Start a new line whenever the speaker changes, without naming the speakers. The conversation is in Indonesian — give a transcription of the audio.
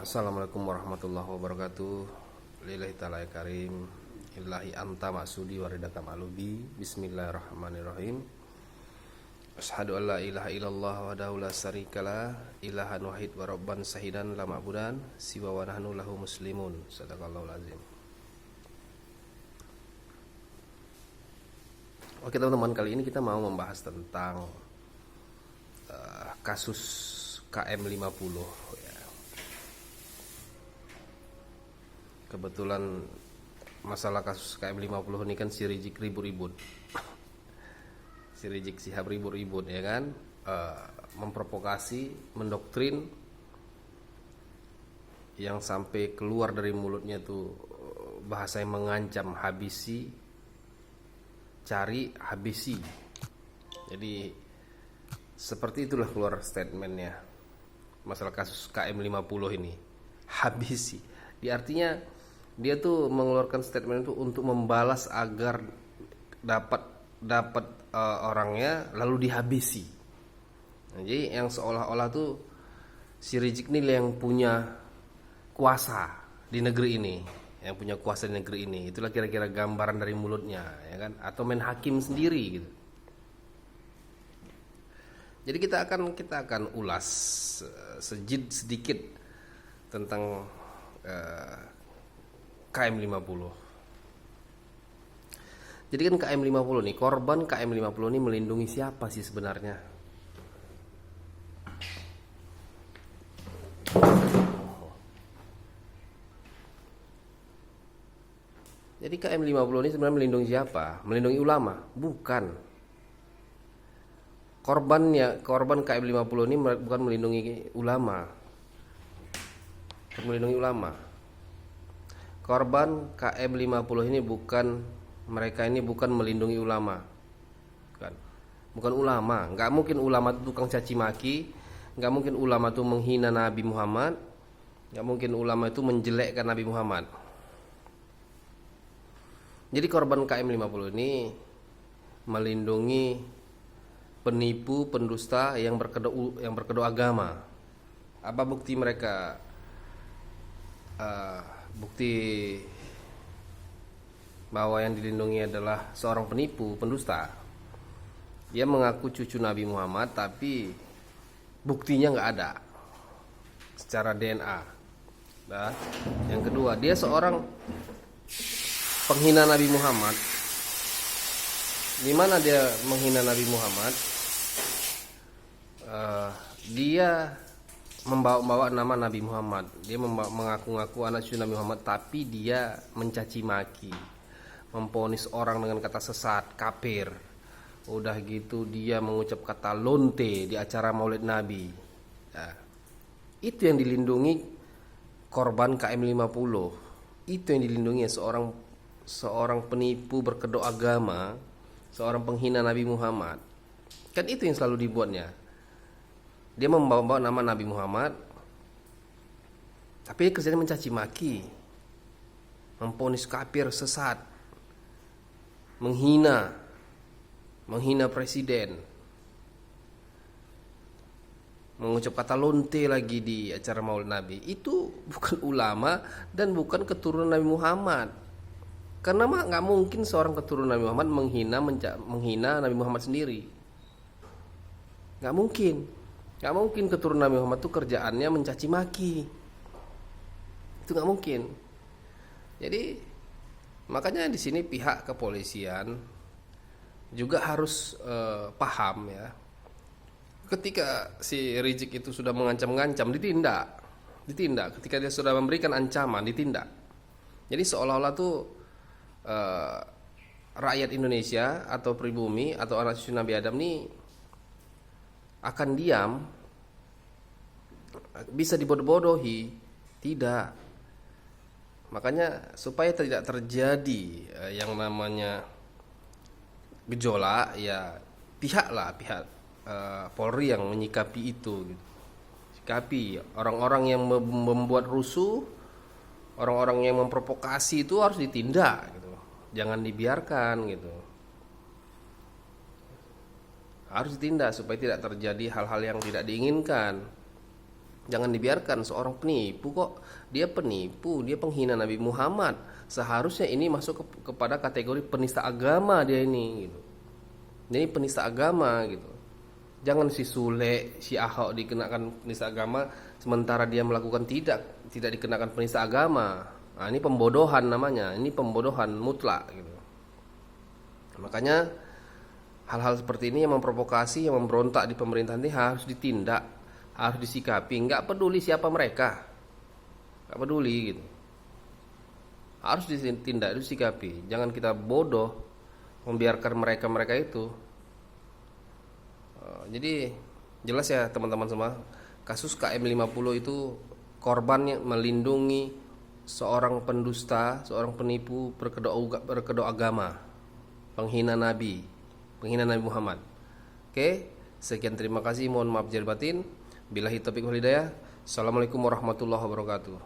Assalamualaikum warahmatullahi wabarakatuh. Lillahi ta'ala karim. Illahi anta maksudi waridaka ma'lubi. Bismillahirrahmanirrahim. Asyhadu an la ilaha illallah wahdahu la syarikalah, ilahan wahid wa rabban sahidan la ma'budan siwa wa nahnu lahu muslimun. Sadaqallahul azim. Oke teman-teman, kali ini kita mau membahas tentang kasus KM50 ya. Kebetulan masalah kasus KM50 ini kan si Rizik ribut-ribut. Si Rizik Sihab ribut-ribut ya kan, memprovokasi, mendoktrin, yang sampai keluar dari mulutnya tuh bahasa yang mengancam, habisi, cari, habisi. Jadi seperti itulah keluar statementnya masalah kasus KM50 ini, habisi. Artinya dia tuh mengeluarkan statement itu untuk membalas agar dapat orangnya lalu dihabisi. Nah, jadi yang seolah-olah tuh si Rizik ini yang punya kuasa di negeri ini, yang punya kuasa di negeri ini. Itulah kira-kira gambaran dari mulutnya, ya kan? Atau main hakim sendiri gitu. Jadi kita akan ulas sedikit tentang KM50. Jadi kan KM50 nih, korban KM50 ini melindungi siapa sih sebenarnya? Jadi KM50 ini sebenarnya melindungi siapa? Melindungi ulama? Bukan. Korban KM50 ini bukan melindungi ulama. Bukan melindungi ulama. Korban KM50 ini mereka ini bukan melindungi ulama. Bukan ulama. Nggak mungkin ulama itu tukang caci maki. Nggak mungkin ulama itu menghina Nabi Muhammad. Nggak mungkin ulama itu menjelekkan Nabi Muhammad. Jadi korban KM50 ini melindungi penipu, pendusta yang berkedok agama. Apa bukti mereka? Bukti bahwa yang dilindungi adalah seorang penipu, pendusta. Dia mengaku cucu Nabi Muhammad, tapi buktinya nggak ada secara DNA. Nah, yang kedua, dia seorang penghina Nabi Muhammad. Di mana dia menghina Nabi Muhammad? Dia membawa nama Nabi Muhammad. Dia mengaku-ngaku anak cucu Nabi Muhammad, tapi dia mencaci maki, memponis orang dengan kata sesat, kafir. Udah gitu dia mengucap kata lonte di acara Maulid Nabi. Nah, itu yang dilindungi korban KM50. Itu yang dilindungi seorang penipu berkedok agama, seorang penghina Nabi Muhammad. Kan itu yang selalu dibuatnya. Dia membawa nama Nabi Muhammad, tapi kerjanya mencaci maki, memponis kafir, sesat, menghina presiden, mengucap kata lonte lagi di acara Maulid Nabi. Itu bukan ulama dan bukan keturunan Nabi Muhammad. Karena nggak mungkin seorang keturunan Nabi Muhammad menghina Nabi Muhammad sendiri. Nggak mungkin. Gak mungkin keturunan Nabi Muhammad itu kerjaannya mencaci maki. Itu gak mungkin. Jadi makanya di sini pihak kepolisian juga harus paham ya. Ketika si Rizik itu sudah mengancam-ngancam, ditindak. Ketika dia sudah memberikan ancaman, ditindak. Jadi seolah-olah tuh rakyat Indonesia atau pribumi atau anak cucu Nabi Adam nih akan diam, bisa dibodoh-bodohi. Tidak. Makanya supaya tidak terjadi yang namanya gejolak, ya pihak Polri yang menyikapi itu gitu. Sikapi orang-orang yang membuat rusuh, orang-orang yang memprovokasi itu harus ditindak gitu. Jangan dibiarkan gitu. Harus ditindak supaya tidak terjadi hal-hal yang tidak diinginkan. Jangan dibiarkan seorang penipu, kok dia penipu, dia penghina Nabi Muhammad. Seharusnya ini masuk kepada kategori penista agama dia ini gitu. Ini penista agama gitu. Jangan si Sule, si Ahok dikenakan penista agama sementara dia melakukan tidak dikenakan penista agama. Nah, ini pembodohan namanya. Ini pembodohan mutlak gitu. Makanya hal-hal seperti ini yang memprovokasi, yang memberontak di pemerintahan ini harus ditindak, harus disikapi. Nggak peduli siapa mereka, nggak peduli gitu. Harus ditindak, harus disikapi. Jangan kita bodoh membiarkan mereka itu. Jadi jelas ya teman-teman semua, kasus KM50 itu korbannya melindungi seorang pendusta, seorang penipu, berkedok agama, penghina Nabi Muhammad. Oke, sekian, terima kasih, mohon maaf lahir batin. Billahi taufiq wal hidayah. Assalamualaikum warahmatullahi wabarakatuh.